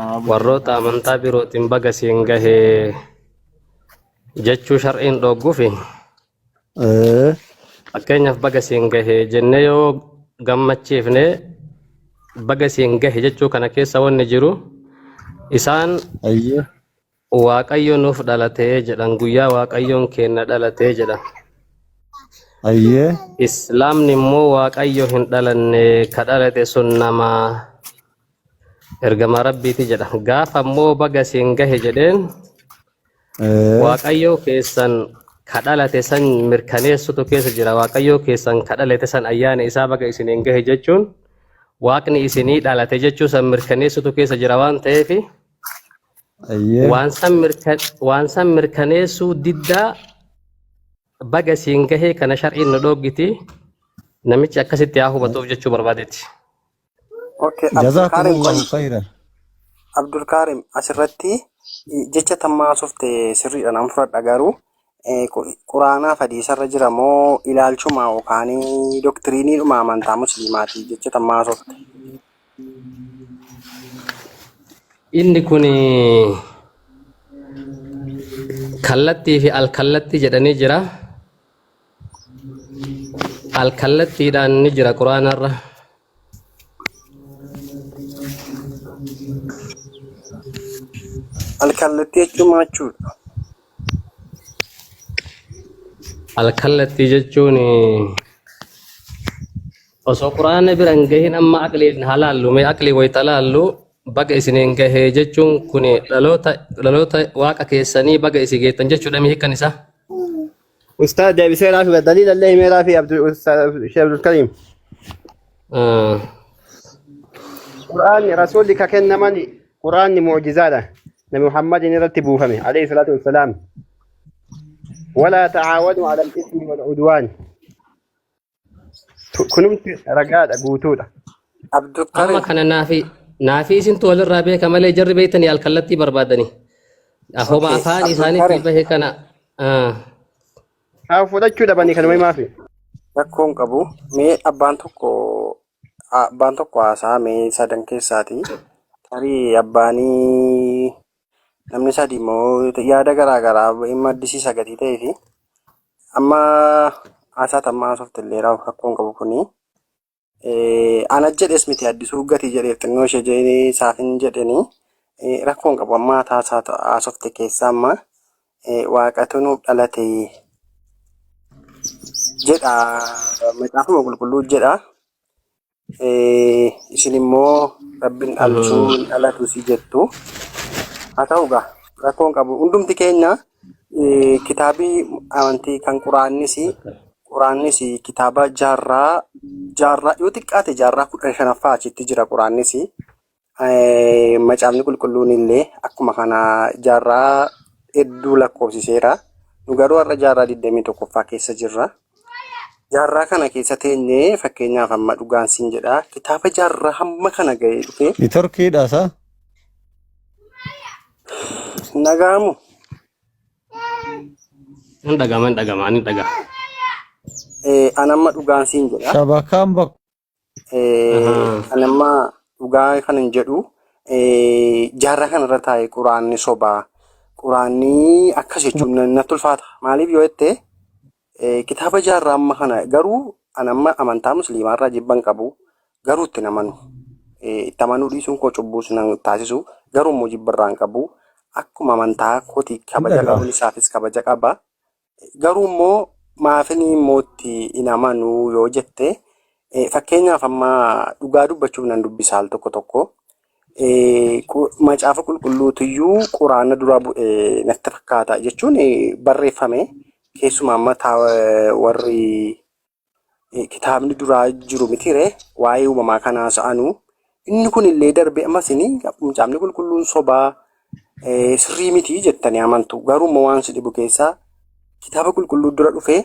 warroota amantaa birootiin baga siin gahee jechuu shar'iin dhogguufi fakkeenyaaf baga siin gahee jennee yoo gammachiifne baga siin gahe jechuu kana keessa wanni jiru isaan waaqayyo nuuf dhalatee jedhan guyyaa waaqayyoon kenna dhalatee jedhan. Islaamni immoo waaqayyo hin dhalanne ka dhalate sun nama ergama rabbiiti jedha. Gaafa immoo baga siin gahe jedheen waaqayyo keessan ka dhalate san mirkaneessutu keessa jira. Waaqayyo keessan ka dhalate san ayyaana isaa baga isiniin gahe jechuun waaqni isinii dhalate jechuu san mirkaneessutu keessa jira waan ta'eef waan san mirkaneessuu diddaa baga siin gahee kana shar'iin nu dhoggiti namichi akkasitti haa hubatuuf jechuu barbaadetti. Jazakumullahu khairan. Abdul Karim asirratti jecha tammaa softe sirriidhaan an fudhadha garuu quraanaa hadiisarra jira moo ilaalchuma yookaan doktiriiniidhuma amantaa musliimaati jecha tammaa softe. Inni kun kallattii fi alkallattii jedhanii jira. Alkallattiidhaan ni jira quraanarra. Alkallattii jechuun maachuudha. Alkallattii jechuun osoo quraana biran gahin amma aqliin halaallu mee aqlii wayita laallu baga isiniin gahee jechuun kun dhaloota waaqa keessanii baga isi geettan jechuudha mi hiikan isaa. Ustaad deebisee raafi daliila illee himee raafi Sheekh Abdul Karim. Quraanni rasuulli ka kennamani quraanni mu'jizaadha. Nabi Muhammadin irratti buufame alayhi salaatu wassalaam. ولا تعاونوا على الإثم والعدوان. كنت رجال أقوتولا. عبد الكريم. أما كان نافي سنتو ولا الرابع كمال يجرب بيتني الكلتي بربادني. أهو ما أفاني ثاني في به كنا. فودا كذا بني كانوا ما في. يكون كابو مي أبان تكو أسا مي سادن كيساتي. تري أباني namni sadii immoo yaada garaagaraa maddisiisa sagati ta'ee fi amma haasaa tammaa softe illee raawwu rakkoon qabu kuni ana jedhes miti addisuu gatii jedhee xinnoo ishee jedhanii saafin jedhanii rakkoon qabu amma haasaa softe keessa amma waaqatu nuuf dhalate jedha macaafuma qulqulluu jedha isin immoo rabbiin dhalatu si jettu. Atau enggak, rakkoon qabu hundumti keenya kitaabii amantii kan quraanni si kitaaba jaarraa yoo xiqqaate jaarraa 15ffaa achitti jira quraanni si macaafni qulqulluun illee akkuma kana jaarraa hedduu lakkoofsiseera nu garuu har'a jaarraa 21ffaa keessa jirra. Jaarraa kana keessa teenyee fakkeenyaaf amma dhugaan siin jedha kitaaba jaarraa hamma kana ga'ee dhufe. Ni Turkiidha isaa. Nagamu. Ndagama. Anamma dhugaan siin jedha. Shabakaan bak. Anamma dhugaa kanan jedhu jaarraa kanarra taa'ee quraanni sobaa. Quraanni akkas jechuun natti ulfaata. Maaliif yoo jette kitaaba jaarraa amma kana garuu anamma amantaa musliimaarraa jibban qabu garuu itti namanu. Itti amanuu dhiisuun koo cubbuus nan taasisu garuu immoo jibbarraan qabu. Akkuma amantaa kooti kabaja qabuun isaafis kabaja qaba. Garuu immoo maafini mootti hin amanu yoo jette fakkeenyaaf amma dhugaa dubbachuuf nan dubbisaal tokko macaafa qulqulluutiyyuu quraana dura bu'ee natti fakkaata jechuun barreeffame keessumaa amma warri kitaabni duraa jiru mitire waa'ee uumamaa kanaa sa'anu inni kun illee darbe ammasini macaafni qulqulluun sobaa sirrii miti jettanii amantu garuu immoo waan si dhibu keessaa kitaaba qulqulluu dura dhufe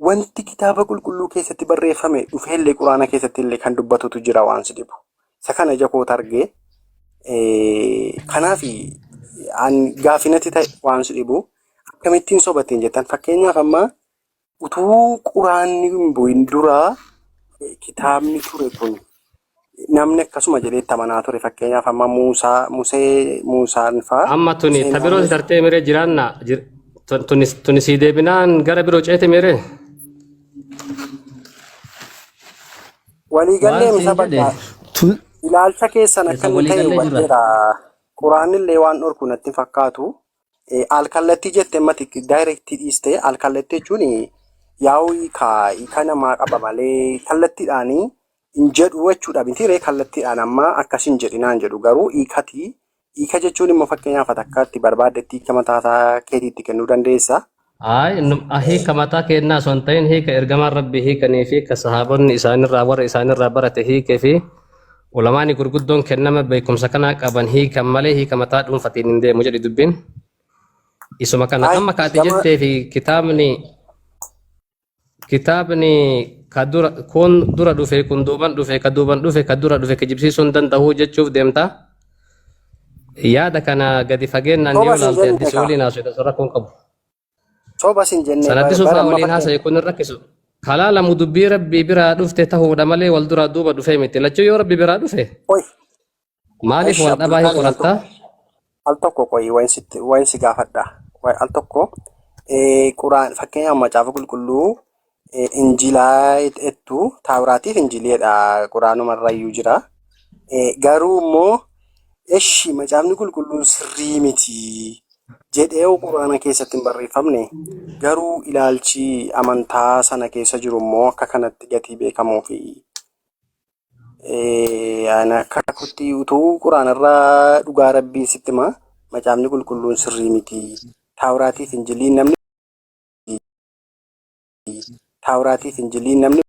wanti kitaaba qulqulluu keessatti barreeffame dhufeellee quraana keessatti illee kan dubbatutu jira waan si dhibu isa kana jakoota argee kanaaf gaafinatti ta'e waan si dhibu akkamittiin sobateen jettan fakkeenyaaf amma utuu quraanni hin bu'in dura kitaabni ture kun namni akkasuma jedhee tamanaa ture fakkeenyaaf amma Muusaan fa'aa Amma tuni seenaa tabiroo tartee miree jiraanna tuni sii deebinaan gara biroo ceete miree. waliigallee Waan misa siin jedhe bakka ilaalcha keessan akka isa inni ta'e waliigallee jirra. hubateera. Quraanillee waan dhorku natti fakkaatu. Alkallattii jettee mati daayirektii dhiiste alkallattii jechuun yaa'u hiika namaa qaba malee kallattiidhaan hin jedhu jechuudha. Bitiree kallattiidhaan amma akkas hin jedhinaan jedhu garuu hiika jechuun immoo fakkeenyaaf akkaatti barbaaddetti hiika mataasaa keetiitti kennuu dandeessa. Hiika mataa kennaa osoo hin ta'in hiika ergamaan rabbii hiikanii fi ka sahaabonni isaanirraa warra isaanirraa barate hiikee fi ulamaani gurguddoon kennama beekumsa kanaa qaban hiikan malee hiika mataa dhuunfatiin hin deemu jedhi dubbiin. Isuma kana amma kaati jettee fi kitaabni kun dura dhufe kun duuban dhufe ka duuban dhufe ka dura dhufe kijibsiisuu hin danda'u jechuuf deemta. Yaada kana gadi fageenyaan yoo ilaalte addisii waliin haasofte rakkoon qabu. Soobas hin jenne Sanaddisuu fa'aa waliin haasa'e kun hin rakkisu. Halaalamu dubbii rabbii biraa dhufte ta'uudha malee wal duraa duuba dhufee miti. Lachuu yoo rabbi biraa dhufe maaliif wal dhabaa hin qorattaa? Al tokko qoyi wayin si gaafadha. Al tokko quraan fakkeenyaaf macaafa qulqulluu injilaa jettu taawuraatiif injiliidha quraanumarrayyuu jira. Garuu immoo eshi macaafni qulqulluun sirrii miti jedhee quraana keessatti hin barreeffamne garuu ilaalchi amantaa sana keessa jiru immoo akka kanatti gatii beekamuu fi akka kutti utuu quraanarraa dhugaa rabbii sitti hima macaafni qulqulluun sirrii miti taawuraatiif injiliin namni